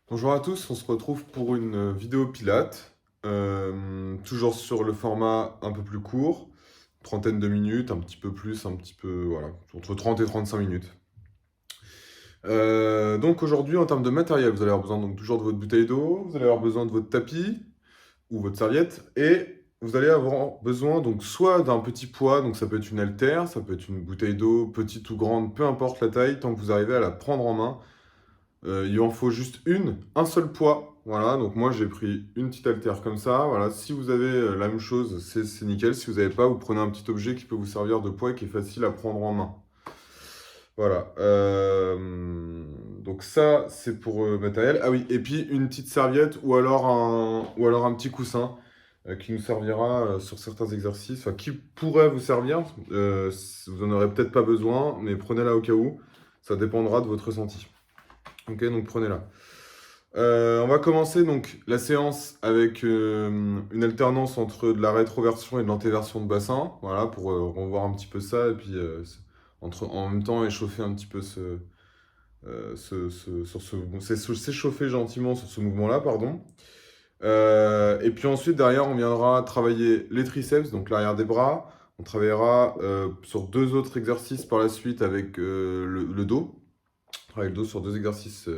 Bonjour à tous, on se retrouve pour une vidéo Pilates, toujours sur le format un peu plus court, trentaine de minutes, un petit peu plus, un petit peu, voilà, entre 30 et 35 minutes. Donc aujourd'hui, en termes de matériel, vous allez avoir besoin donc toujours de votre bouteille d'eau, vous allez avoir besoin de votre tapis ou votre serviette, et vous allez avoir besoin donc soit d'un petit poids, donc ça peut être une haltère, ça peut être une bouteille d'eau, petite ou grande, peu importe la taille, tant que vous arrivez à la prendre en main. Il en faut juste un seul poids. Voilà, donc moi j'ai pris une petite haltère comme ça. Voilà, si vous avez la même chose, c'est nickel. Si vous n'avez pas, vous prenez un petit objet qui peut vous servir de poids et qui est facile à prendre en main. Voilà. Donc ça, c'est pour matériel. Ah oui, et puis une petite serviette ou alors un petit coussin qui nous servira sur certains exercices, enfin qui pourrait vous servir. Vous en aurez peut-être pas besoin, mais prenez-la au cas où. Ça dépendra de votre ressenti. Ok, donc prenez-la. On va commencer donc la séance avec une alternance entre de la rétroversion et de l'antéversion de bassin, voilà, pour revoir un petit peu ça et puis en même temps échauffer un petit peu s'échauffer gentiment sur ce mouvement-là, pardon. Et puis ensuite derrière on viendra travailler les triceps, donc l'arrière des bras. On travaillera sur deux autres exercices par la suite avec le dos. On travaille le dos sur deux exercices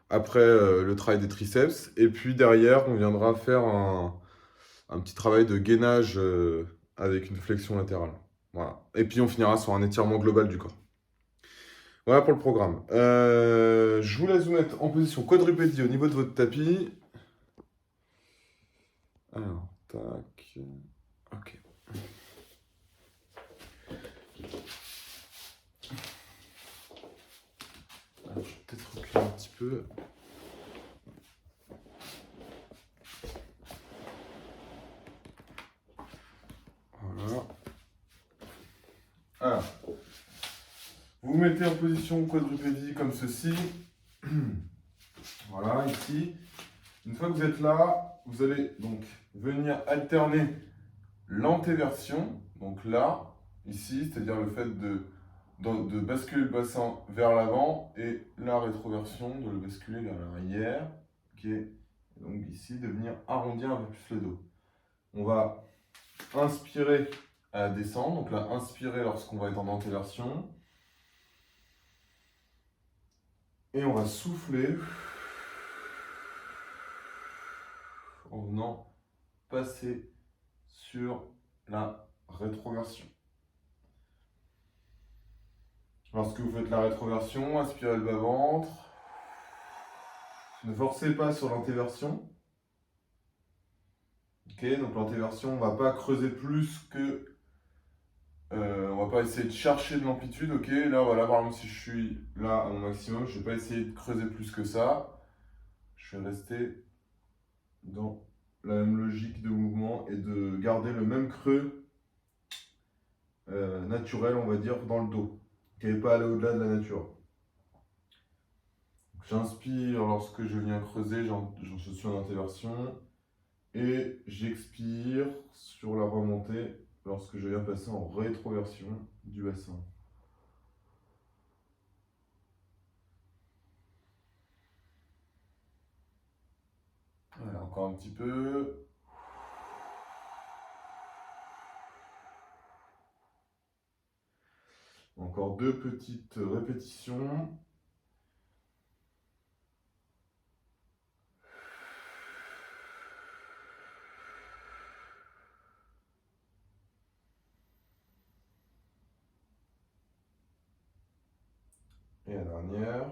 après le travail des triceps. Et puis derrière, on viendra faire un petit travail de gainage avec une flexion latérale. Voilà. Et puis on finira sur un étirement global du corps. Voilà pour le programme. Je vous laisse vous mettre en position quadrupédie au niveau de votre tapis. Alors, tac. Ok. Alors, je vais peut-être reculer un petit peu. Voilà. Alors, vous vous mettez en position quadrupédie comme ceci. Voilà, ici. Une fois que vous êtes là, vous allez donc venir alterner l'antéversion, donc là, ici, c'est-à-dire le fait de basculer le bassin vers l'avant, et la rétroversion, de le basculer vers l'arrière, ok. Et donc ici, de venir arrondir un peu plus le dos. On va inspirer à descendre, donc là, inspirer lorsqu'on va être en antéversion, et on va souffler en venant passer sur la rétroversion. Lorsque vous faites la rétroversion, aspirez le bas-ventre. Ne forcez pas sur l'antéversion. Ok, donc l'antéversion, on ne va pas creuser plus que... on va pas essayer de chercher de l'amplitude. Ok, là, voilà, par exemple, si je suis là à mon maximum, je ne vais pas essayer de creuser plus que ça. Je vais rester dans la même logique de mouvement et de garder le même creux naturel, on va dire, dans le dos, qui n'est pas aller au-delà de la nature. J'inspire lorsque je viens creuser, je suis en antéversion. Et j'expire sur la remontée lorsque je viens passer en rétroversion du bassin. Voilà, encore un petit peu. Encore deux petites répétitions. Et la dernière.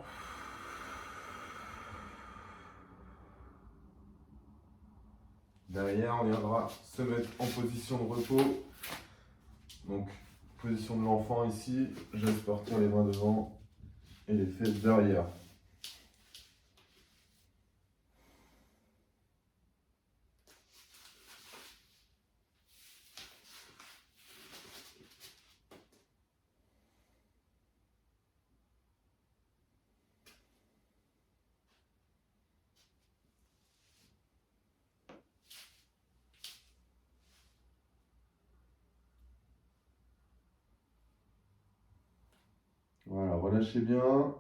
Derrière, on viendra se mettre en position de repos. Donc, position de l'enfant ici. Je laisse partir les mains devant et les fesses derrière. Voilà, relâchez bien.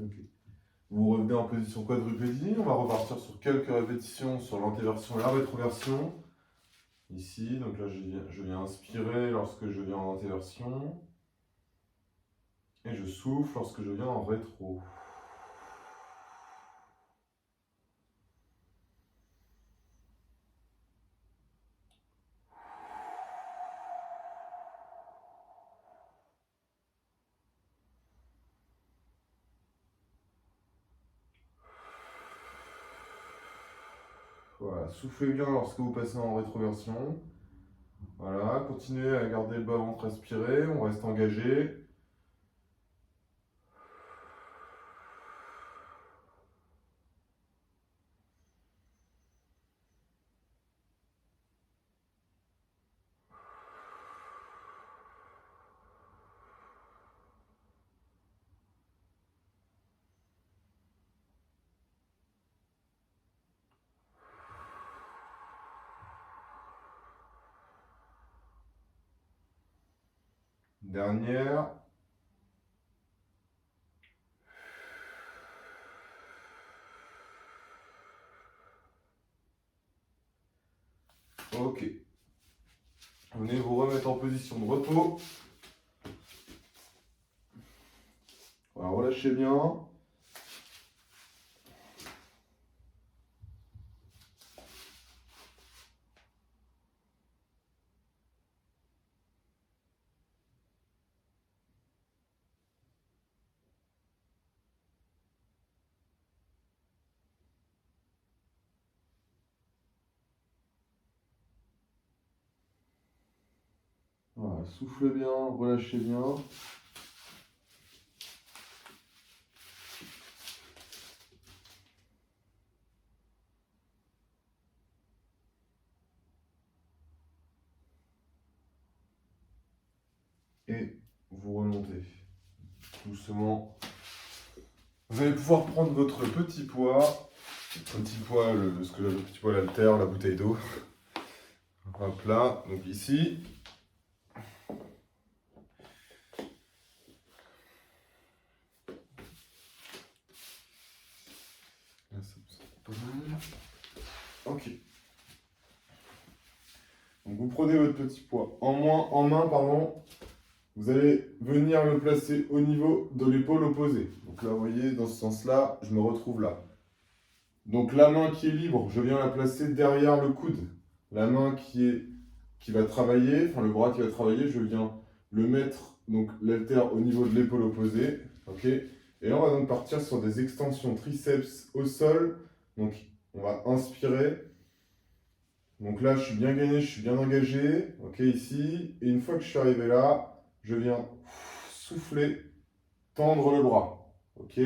Ok. Vous revenez en position quadrupédie. On va repartir sur quelques répétitions sur l'antéversion et la rétroversion. Ici, donc là, je viens inspirer lorsque je viens en antéversion. Et je souffle lorsque je viens en rétro. Voilà, soufflez bien lorsque vous passez en rétroversion. Voilà, continuez à garder le bas-ventre aspiré, on reste engagé. Dernière. Ok. Venez vous remettre en position de repos. Voilà, relâchez bien. Voilà, soufflez bien, relâchez bien. Et vous remontez doucement. Vous allez pouvoir prendre votre petit poids. Petit poids, ce que j'appelle le petit poids, l'haltère, la bouteille d'eau. Hop là, donc ici. Là, ça pas mal. Ok. Donc vous prenez votre petit poids en main, pardon. Vous allez venir le placer au niveau de l'épaule opposée. Donc là, vous voyez, dans ce sens-là, je me retrouve là. Donc la main qui est libre, je viens la placer derrière le coude. La main qui va travailler, enfin le bras qui va travailler, je viens le mettre, donc l'haltère au niveau de l'épaule opposée. Ok. Et là, on va donc partir sur des extensions triceps au sol. Donc on va inspirer. Donc là, je suis bien gainé, je suis bien engagé. Ok, ici. Et une fois que je suis arrivé là, je viens souffler, tendre le bras. Ok.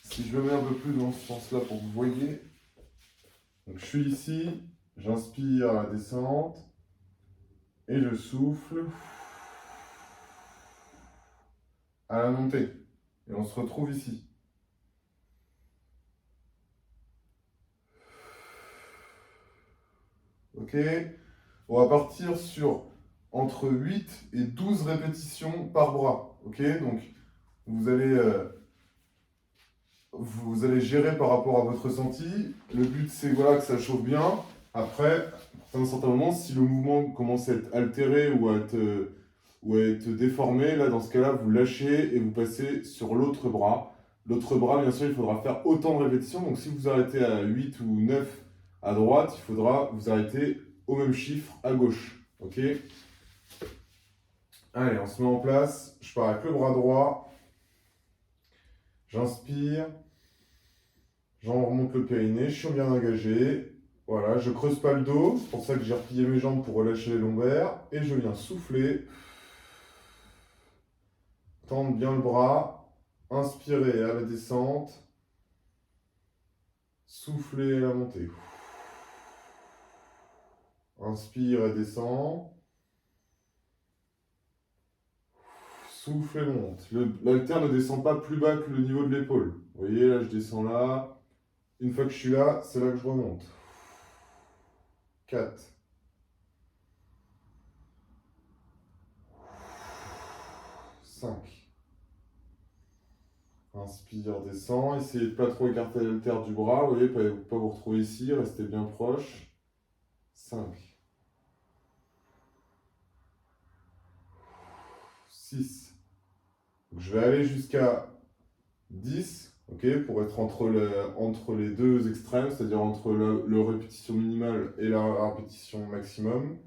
Si je le mets un peu plus dans ce sens-là pour que vous voyez. Donc je suis ici, j'inspire à la descente et je souffle à la montée. Et on se retrouve ici. Ok. On va partir sur entre 8 et 12 répétitions par bras. Ok. Donc vous allez gérer par rapport à votre ressenti. Le but, c'est voilà, que ça chauffe bien. Après, à un certain moment, si le mouvement commence à être altéré ou à être déformé, là, dans ce cas-là, vous lâchez et vous passez sur l'autre bras. L'autre bras, bien sûr, il faudra faire autant de répétitions. Donc, si vous arrêtez à 8 ou 9 à droite, il faudra vous arrêter au même chiffre à gauche. Ok. Allez, on se met en place. Je pars avec le bras droit. J'inspire. J'en remonte le périnée, je suis bien engagé. Voilà, je creuse pas le dos, c'est pour ça que j'ai replié mes jambes pour relâcher les lombaires. Et je viens souffler. Tendre bien le bras. Inspirer à la descente. Souffler à la montée. Inspire et descend. Souffle et monte. L'haltère ne descend pas plus bas que le niveau de l'épaule. Vous voyez, là je descends là. Une fois que je suis là, c'est là que je remonte. 4. 5. Inspire, descend. Essayez de pas trop écarter l'haltère du bras. Vous voyez, pas vous retrouver ici. Restez bien proche. 5. 6. Donc, je vais aller jusqu'à 10. Ok, pour être entre les deux extrêmes, c'est-à-dire entre le répétition minimale et la répétition maximum.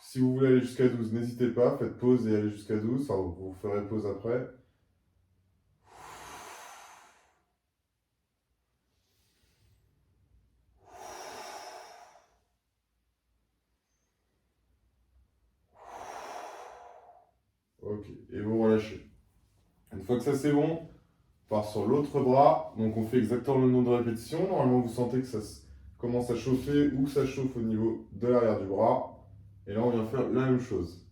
Si vous voulez aller jusqu'à 12, n'hésitez pas, faites pause et allez jusqu'à 12. Enfin, vous ferez pause après. Ok, et vous relâchez. Une fois que ça c'est bon, on part sur l'autre bras. Donc on fait exactement le nombre de répétitions. Normalement, vous sentez que ça commence à chauffer ou que ça chauffe au niveau de l'arrière du bras. Et là, on vient faire la même chose.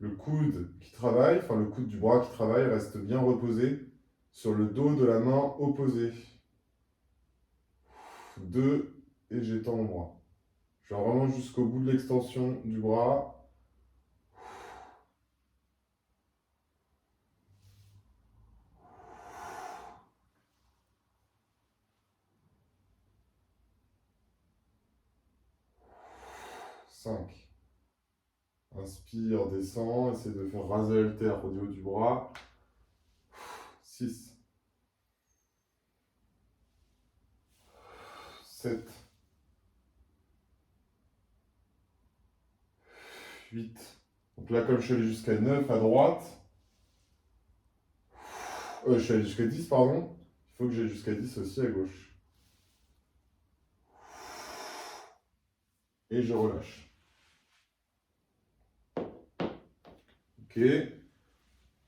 Le coude qui travaille, enfin le coude du bras qui travaille, reste bien reposé sur le dos de la main opposée. 2, et j'étends mon bras. Je vais vraiment jusqu'au bout de l'extension du bras. Cinq. Inspire, descend, essaye de faire raser l'haltère au niveau du bras. 6. 7. 8. Donc là, comme je suis allé jusqu'à 9 à droite, je suis allé jusqu'à 10, pardon. Il faut que j'aille jusqu'à 10 aussi à gauche. Et je relâche. Ok.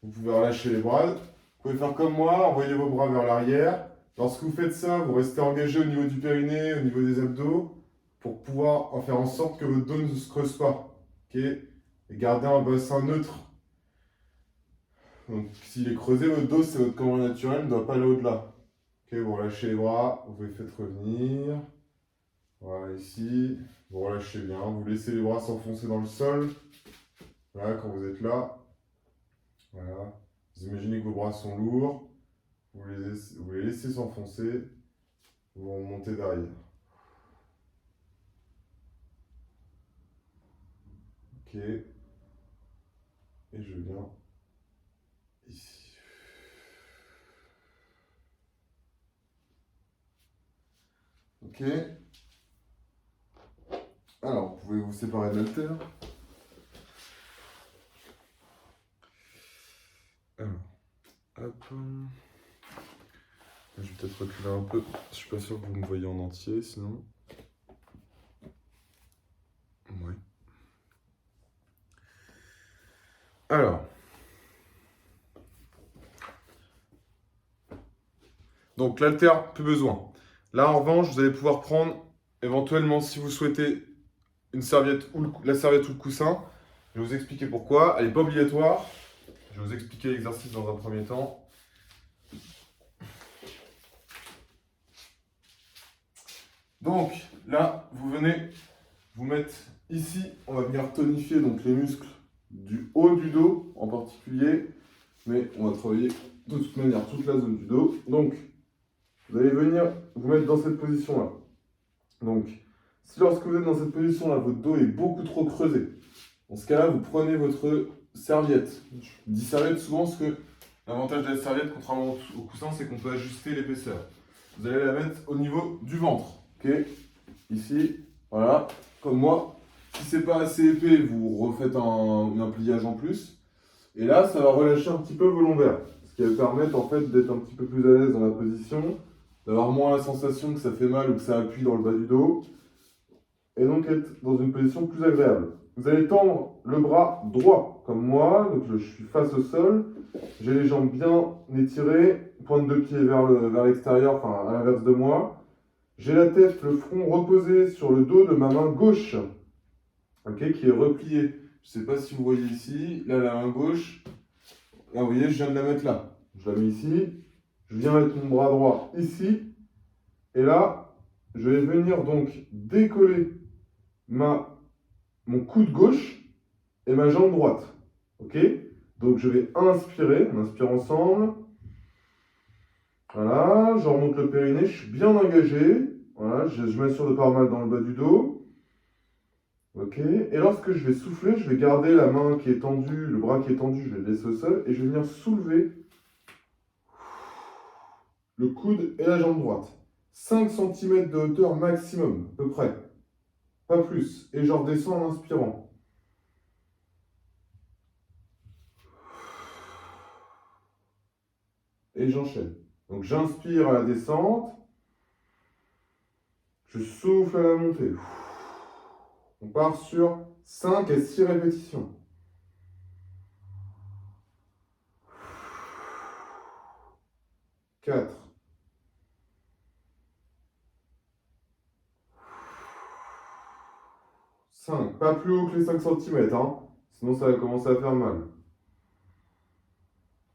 Vous pouvez relâcher les bras. Vous pouvez faire comme moi, envoyer vos bras vers l'arrière. Lorsque vous faites ça, vous restez engagé au niveau du périnée, au niveau des abdos, pour pouvoir en faire en sorte que votre dos ne se creuse pas. Ok. Et gardez un bassin neutre. Donc s'il est creusé, votre dos, c'est votre cambrure naturelle, ne doit pas aller au-delà. Ok, vous relâchez les bras, vous les faites revenir. Voilà, ici. Vous relâchez bien, vous laissez les bras s'enfoncer dans le sol. Voilà, quand vous êtes là. Voilà. Vous imaginez que vos bras sont lourds. Vous les laissez s'enfoncer. Vous remontez derrière. Ok. Et je viens ici. Ok. Alors, vous pouvez vous séparer de l'haltère. Alors, hop. Je vais peut-être reculer un peu. Je suis pas sûr que vous me voyez en entier, sinon. Ouais. Alors. Donc l'haltère, plus besoin. Là, en revanche, vous allez pouvoir prendre, éventuellement, si vous souhaitez, une serviette ou la serviette ou le coussin. Je vais vous expliquer pourquoi. Elle n'est pas obligatoire. Je vais vous expliquer l'exercice dans un premier temps. Donc là, vous venez vous mettre ici. On va venir tonifier donc les muscles du haut du dos en particulier. Mais on va travailler de toute manière toute la zone du dos. Donc, vous allez venir vous mettre dans cette position-là. Donc, si lorsque vous êtes dans cette position-là, votre dos est beaucoup trop creusé, dans ce cas-là, vous prenez votre serviette. Je dis serviette souvent parce que l'avantage de la serviette, contrairement au coussin, c'est qu'on peut ajuster l'épaisseur. Vous allez la mettre au niveau du ventre. Ok. Ici, voilà, comme moi. Si c'est pas assez épais, vous refaites un pliage en plus. Et là, ça va relâcher un petit peu vos lombaires. Ce qui va permettre en fait d'être un petit peu plus à l'aise dans la position, d'avoir moins la sensation que ça fait mal ou que ça appuie dans le bas du dos. Et donc être dans une position plus agréable. Vous allez tendre le bras droit, comme moi. Donc je suis face au sol. J'ai les jambes bien étirées, pointe de pied vers l'extérieur, enfin à l'inverse de moi. J'ai la tête, le front reposé sur le dos de ma main gauche, okay, qui est repliée. Je ne sais pas si vous voyez ici, là la main gauche, là vous voyez, je viens de la mettre là. Je la mets ici, je viens mettre mon bras droit ici, et là, je vais venir donc décoller mon coude gauche et ma jambe droite. Ok? Donc je vais inspirer, on inspire ensemble. Voilà, je remonte le périnée, je suis bien engagé. Voilà, je m'assure de ne pas avoir mal dans le bas du dos. Ok, et lorsque je vais souffler, je vais garder la main qui est tendue, le bras qui est tendu, je vais le laisser au sol et je vais venir soulever le coude et la jambe droite. 5 cm de hauteur maximum, à peu près. Pas plus. Et je redescends en inspirant. Et j'enchaîne. Donc j'inspire à la descente. Je souffle à la montée. On part sur 5 à 6 répétitions. 4. 5. Pas plus haut que les 5 cm, hein. Sinon ça va commencer à faire mal.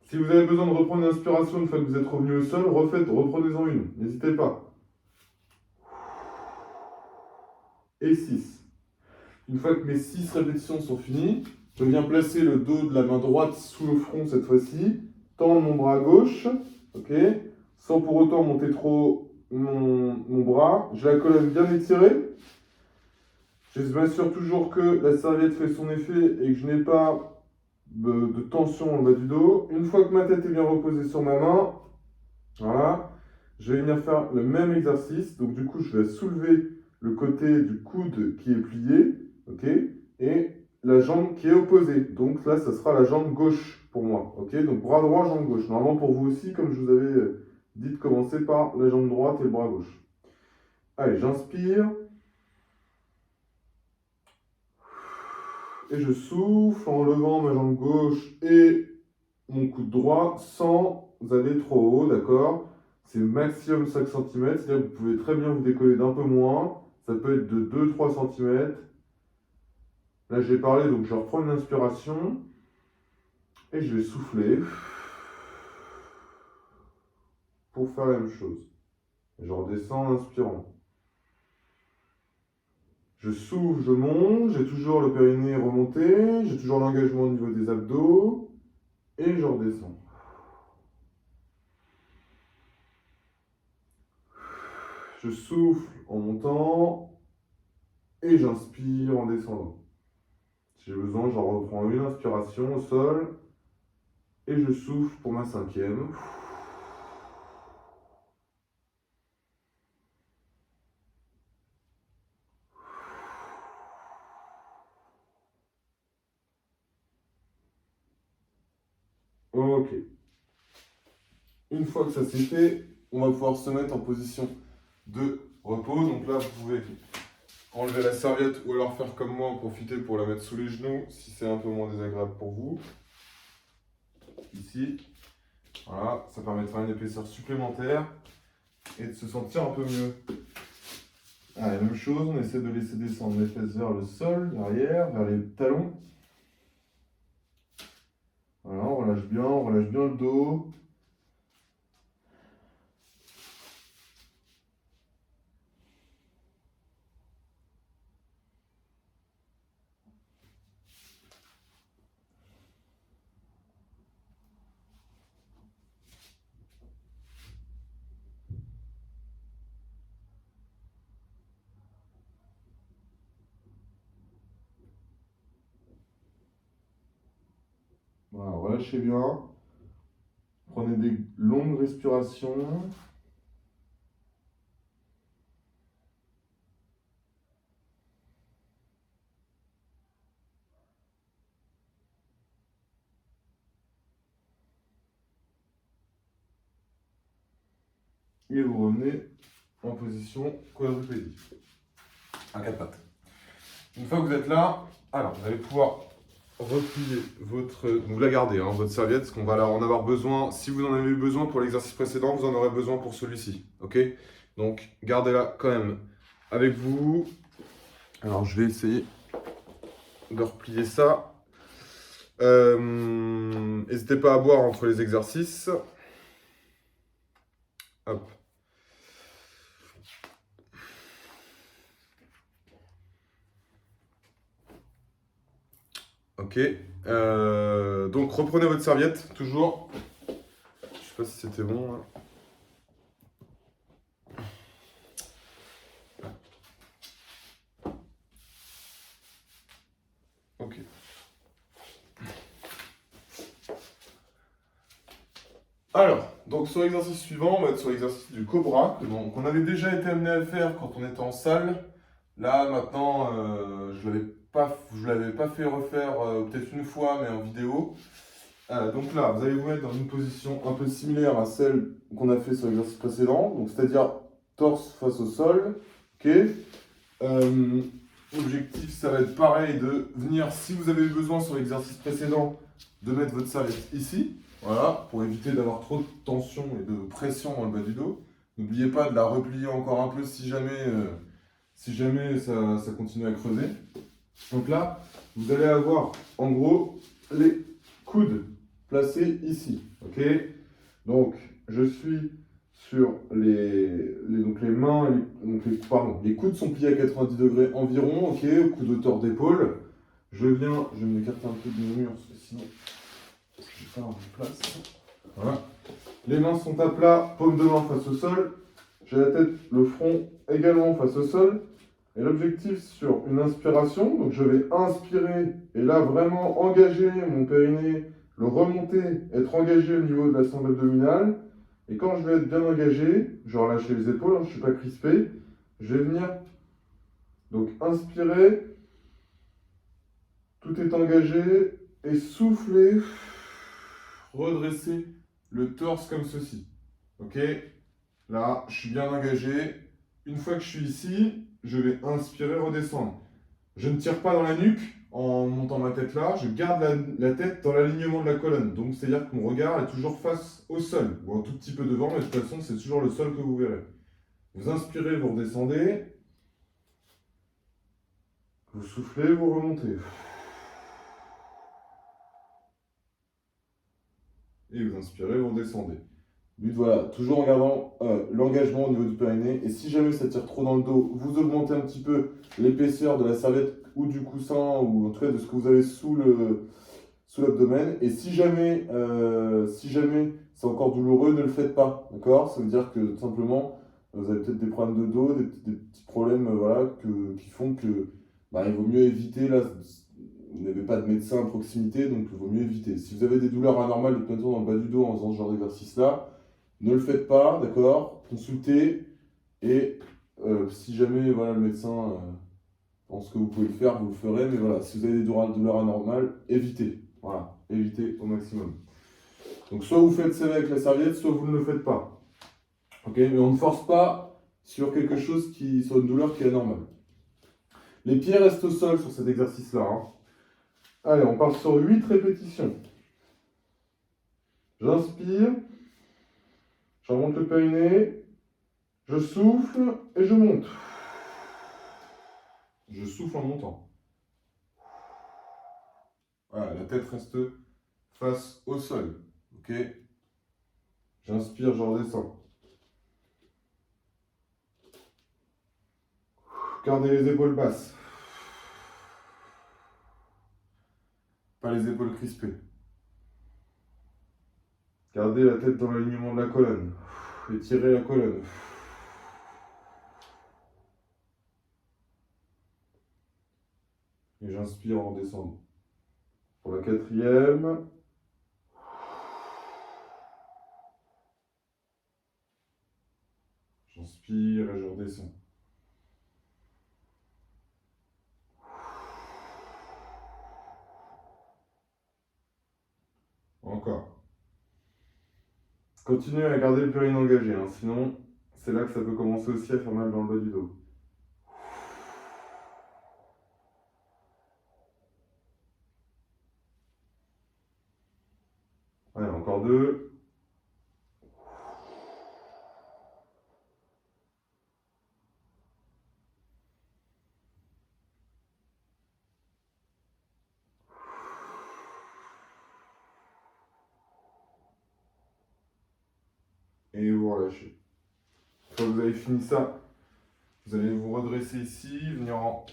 Si vous avez besoin de reprendre une inspiration une fois que vous êtes revenu au sol, reprenez-en une. N'hésitez pas. Et 6. Une fois que mes 6 répétitions sont finies, je viens placer le dos de la main droite sous le front cette fois-ci, tendre mon bras gauche, ok, sans pour autant monter trop mon bras. Je la colonne bien étirée. Je m'assure toujours que la serviette fait son effet et que je n'ai pas de tension en bas du dos. Une fois que ma tête est bien reposée sur ma main, voilà, je vais venir faire le même exercice. Donc du coup, je vais soulever le côté du coude qui est plié, ok, et la jambe qui est opposée. Donc là, ça sera la jambe gauche pour moi, ok. Donc bras droit, jambe gauche. Normalement pour vous aussi, comme je vous avais dit de commencer par la jambe droite et le bras gauche. Allez, j'inspire. Et je souffle en levant ma jambe gauche et mon coude droit sans aller trop haut, d'accord? C'est maximum 5 cm, c'est-à-dire que vous pouvez très bien vous décoller d'un peu moins. Ça peut être de 2-3 cm. Là, j'ai parlé, donc je reprends une inspiration et je vais souffler pour faire la même chose. Je redescends en inspirant. Je souffle, je monte, j'ai toujours le périnée remonté, j'ai toujours l'engagement au niveau des abdos et je redescends. Je souffle en montant et j'inspire en descendant. Si j'ai besoin, je reprends une inspiration au sol et je souffle pour ma 5e. Ok. Une fois que ça c'est fait, on va pouvoir se mettre en position de repos. Donc là, vous pouvez enlever la serviette ou alors faire comme moi, en profiter pour la mettre sous les genoux si c'est un peu moins désagréable pour vous. Ici. Voilà, ça permet de faire une épaisseur supplémentaire et de se sentir un peu mieux. Allez, même chose, on essaie de laisser descendre les fesses vers le sol, derrière, vers les talons. Voilà, on relâche bien le dos. Voilà, relâchez bien. Prenez des longues respirations. Et vous revenez en position quadrupédie. À quatre pattes. Une fois que vous êtes là, alors vous allez pouvoir replier votre... Donc la garder, hein, votre serviette, parce qu'on va en avoir besoin. Si vous en avez eu besoin pour l'exercice précédent, vous en aurez besoin pour celui-ci. Ok? Donc gardez-la quand même avec vous. Alors je vais essayer de replier ça. N'hésitez pas à boire entre les exercices. Hop. Ok. Donc reprenez votre serviette, toujours. Je sais pas si c'était bon, là. Ok. Alors, donc sur l'exercice suivant, on va être sur l'exercice du cobra, qu'on avait déjà été amené à faire quand on était en salle. Là, maintenant, je l'avais pas fait refaire peut-être une fois, mais en vidéo. Donc là, vous allez vous mettre dans une position un peu similaire à celle qu'on a fait sur l'exercice précédent, donc c'est-à-dire torse face au sol. Ok. L'objectif, ça va être pareil de venir, si vous avez eu besoin sur l'exercice précédent, de mettre votre serviette ici. Voilà, pour éviter d'avoir trop de tension et de pression dans le bas du dos. N'oubliez pas de la replier encore un peu si jamais ça continue à creuser. Donc là, vous allez avoir en gros les coudes placés ici. Ok. Donc je suis sur donc les mains, les coudes sont pliés à 90 degrés environ. Ok, au coup d'auteur d'épaule. Je vais m'écarter un peu du mur parce que sinon je vais pas avoir de place. Voilà. Les mains sont à plat, paume de main face au sol. J'ai la tête, le front également face au sol. Et l'objectif sur une inspiration, donc je vais inspirer et là vraiment engager mon périnée, le remonter, être engagé au niveau de la sangle abdominale. Et quand je vais être bien engagé, je relâche les épaules, je ne suis pas crispé, je vais venir donc inspirer, tout est engagé, et souffler, redresser le torse comme ceci. Ok? Là, je suis bien engagé. Une fois que je suis ici, je vais inspirer, redescendre. Je ne tire pas dans la nuque en montant ma tête là, je garde la tête dans l'alignement de la colonne. Donc, c'est-à-dire que mon regard est toujours face au sol, ou un tout petit peu devant, mais de toute façon, c'est toujours le sol que vous verrez. Vous inspirez, vous redescendez. Vous soufflez, vous remontez. Et vous inspirez, vous redescendez. But, voilà, toujours en gardant l'engagement au niveau du périnée. Et si jamais ça tire trop dans le dos, vous augmentez un petit peu l'épaisseur de la serviette ou du coussin, ou en tout cas de ce que vous avez sous l'abdomen. Et si jamais c'est encore douloureux, ne le faites pas. D'accord? Ça veut dire que tout simplement, vous avez peut-être des problèmes de dos, des petits problèmes voilà, qui font que il vaut mieux éviter. Là, vous n'avez pas de médecin à proximité, donc il vaut mieux éviter. Si vous avez des douleurs anormales de plein de temps dans le bas du dos en faisant ce genre d'exercice-là, ne le faites pas, d'accord? Consultez et si jamais voilà, le médecin pense que vous pouvez le faire, vous le ferez. Mais voilà, si vous avez des douleurs anormales, évitez. Voilà, évitez au maximum. Donc soit vous faites ça avec la serviette, soit vous ne le faites pas. Ok? Mais on ne force pas sur quelque chose sur une douleur qui est anormale. Les pieds restent au sol sur cet exercice-là. Hein. Allez, on part sur 8 répétitions. J'inspire. Je remonte le périnée, je souffle et je monte. Je souffle en montant. Voilà, la tête reste face au sol. Ok? J'inspire, je redescends. Gardez les épaules basses. Pas les épaules crispées. Gardez la tête dans l'alignement de la colonne. Étirez la colonne. Et j'inspire en redescendant. Pour la quatrième. J'inspire et je redescends. Encore. Continuez à garder le périnée engagé, hein, sinon c'est là que ça peut commencer aussi à faire mal dans le bas du dos. Allez, encore 2. Et vous relâchez. Une fois que vous avez fini ça, vous allez vous redresser ici, venir en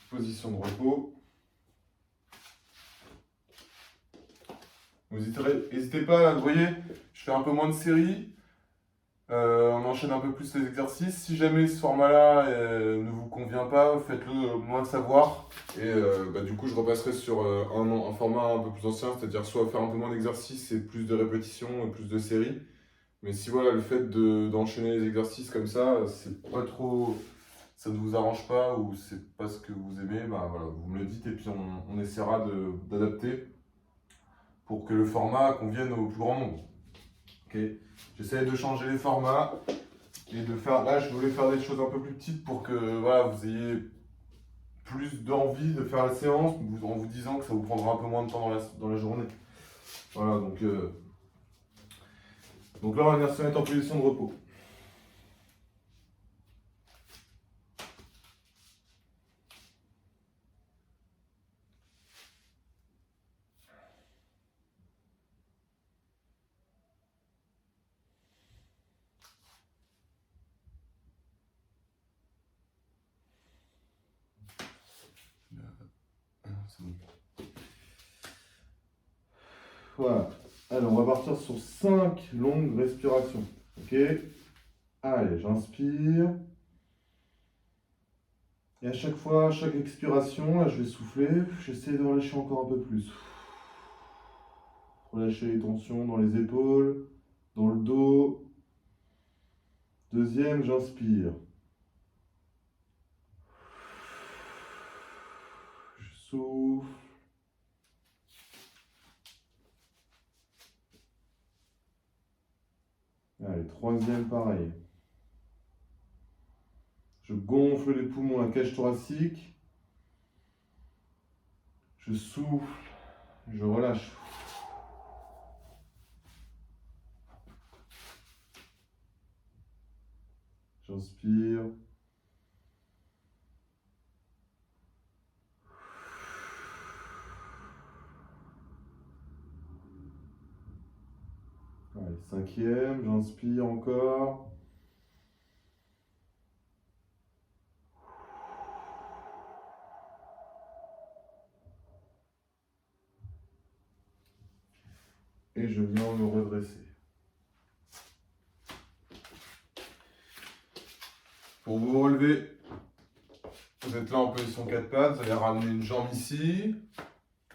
position de repos. N'hésitez pas, là, vous voyez, je fais un peu moins de séries. On enchaîne un peu plus les exercices. Si jamais ce format-là ne vous convient pas, faites-le moins le savoir. Et du coup, je repasserai sur un format un peu plus ancien, c'est-à-dire soit faire un peu moins d'exercices et plus de répétitions et plus de séries. Mais si voilà, le fait d'enchaîner les exercices comme ça, c'est pas trop, ça ne vous arrange pas ou c'est pas ce que vous aimez, bah voilà, vous me le dites et puis on essaiera d'adapter pour que le format convienne au plus grand nombre. Ok. J'essaie de changer les formats et de faire. Là, je voulais faire des choses un peu plus petites pour que voilà, vous ayez plus d'envie de faire la séance en vous disant que ça vous prendra un peu moins de temps dans la journée. Voilà, donc là, on va venir se mettre en position de repos. Voilà. Alors, on va partir sur 5 longues respirations. Ok? Allez, j'inspire. Et à chaque fois, à chaque expiration, là, je vais souffler. J'essaie de relâcher encore un peu plus. Relâcher les tensions dans les épaules, dans le dos. Deuxième, j'inspire. Je souffle. Allez, troisième, pareil. Je gonfle les poumons, la cage thoracique. Je souffle. Je relâche. J'inspire. Allez, cinquième, j'inspire encore. Et je viens me redresser. Pour vous relever, vous êtes là en position 4 pattes, vous allez ramener une jambe ici.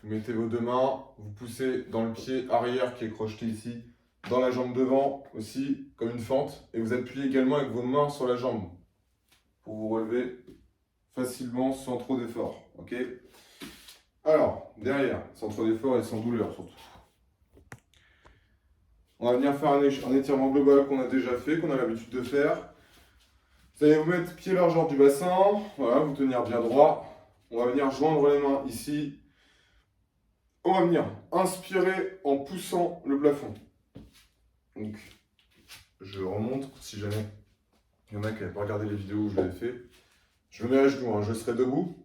Vous mettez vos deux mains, vous poussez dans le pied arrière qui est crocheté ici, dans la jambe devant aussi, comme une fente. Et vous appuyez également avec vos mains sur la jambe pour vous relever facilement sans trop d'effort. Ok? Alors, derrière, sans trop d'effort et sans douleur surtout. On va venir faire un étirement global qu'on a déjà fait, qu'on a l'habitude de faire. Vous allez vous mettre pied largeur du bassin, voilà, vous tenir bien droit. On va venir joindre les mains ici. On va venir inspirer en poussant le plafond. Donc, je remonte si jamais il y en a qui n'avaient pas regardé les vidéos où je l'avais fait. Je me mets à genoux, hein, je serai debout.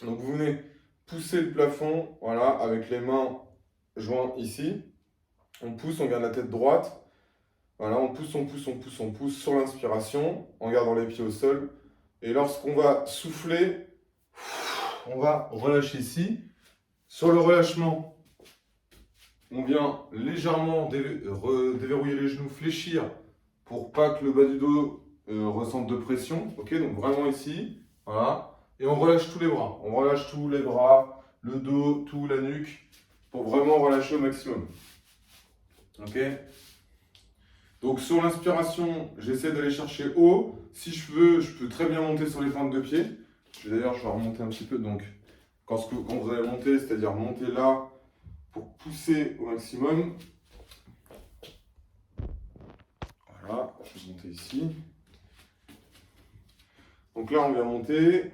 Donc, vous venez pousser le plafond, voilà, avec les mains jointes ici. On pousse, on garde la tête droite. Voilà, on pousse, on pousse, on pousse, on pousse sur l'inspiration en gardant les pieds au sol. Et lorsqu'on va souffler, on va relâcher ici. Sur le relâchement, on vient légèrement déverrouiller les genoux, fléchir pour pas que le bas du dos ressente de pression. Ok, donc vraiment ici, voilà. Et on relâche tous les bras. On relâche tous les bras, le dos, tout, la nuque, pour vraiment relâcher au maximum. Ok. Donc sur l'inspiration, j'essaie d'aller chercher haut. Si je veux, je peux très bien monter sur les pointes de pied. D'ailleurs, je vais remonter un petit peu. Donc quand vous allez monter, c'est-à-dire monter là pour pousser au maximum. Voilà, je vais monter ici. Donc là, on vient monter.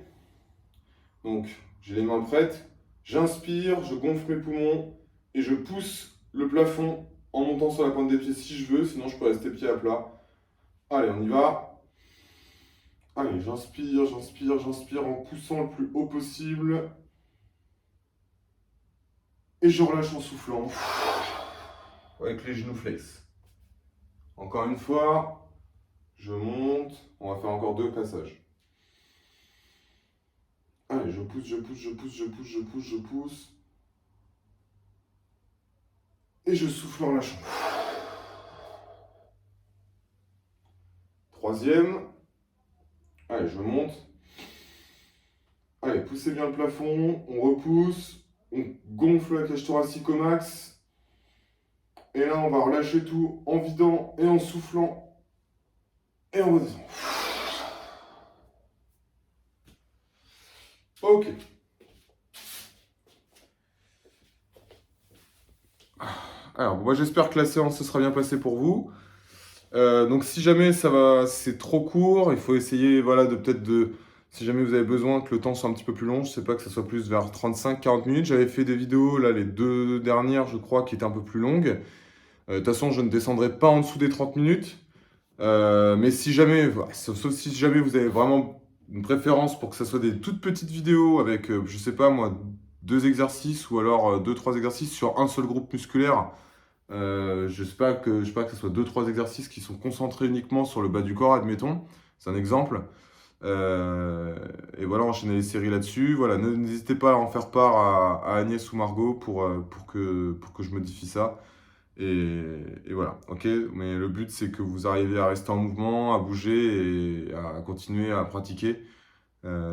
Donc j'ai les mains prêtes. J'inspire, je gonfle mes poumons et je pousse le plafond en montant sur la pointe des pieds si je veux. Sinon, je peux rester pied à plat. Allez, on y va. Allez, j'inspire, j'inspire, j'inspire en poussant le plus haut possible. Et je relâche en soufflant. Avec les genoux flex. Encore une fois, je monte. On va faire encore 2 passages. Allez, je pousse, je pousse, je pousse, je pousse, je pousse, je pousse. Et je souffle en lâchant. Troisième. Allez, je monte. Allez, poussez bien le plafond. On repousse. On gonfle la cage thoracique au max. Et là, on va relâcher tout en vidant et en soufflant. Et on redescend. Ok. Alors, moi j'espère que la séance se sera bien passée pour vous. Donc si jamais ça va, c'est trop court, il faut essayer, voilà, si jamais vous avez besoin que le temps soit un petit peu plus long, je sais pas, que ça soit plus vers 35-40 minutes. J'avais fait des vidéos, là, les 2 dernières, je crois, qui étaient un peu plus longues. De toute façon, je ne descendrai pas en dessous des 30 minutes. Mais si jamais, voilà, sauf si jamais vous avez vraiment une préférence pour que ça soit des toutes petites vidéos avec, je sais pas moi, 2 exercices ou alors 2-3 exercices sur un seul groupe musculaire. Je sais pas que ce soit 2-3 exercices qui sont concentrés uniquement sur le bas du corps, admettons. C'est un exemple. Euh, et voilà, enchaîner les séries là-dessus. Voilà, n'hésitez pas à en faire part à Agnès ou Margot pour que je modifie ça. Et voilà, ok. Mais le but, c'est que vous arriviez à rester en mouvement, à bouger et à continuer à pratiquer.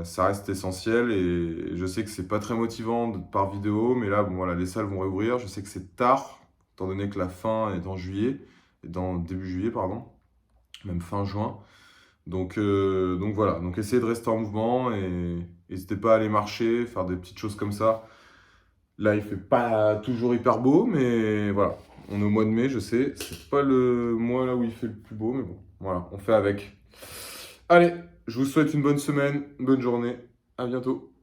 Ça reste essentiel et je sais que c'est pas très motivant par vidéo, mais là, bon, voilà, les salles vont réouvrir. Je sais que c'est tard, étant donné que la fin est en juillet, début juillet, pardon, même fin juin. Donc voilà, donc essayez de rester en mouvement et n'hésitez pas à aller marcher, faire des petites choses comme ça. Là, il fait pas toujours hyper beau, mais voilà, on est au mois de mai, je sais, c'est pas le mois là où il fait le plus beau, mais bon, voilà, on fait avec. Allez, je vous souhaite une bonne semaine, une bonne journée. À bientôt.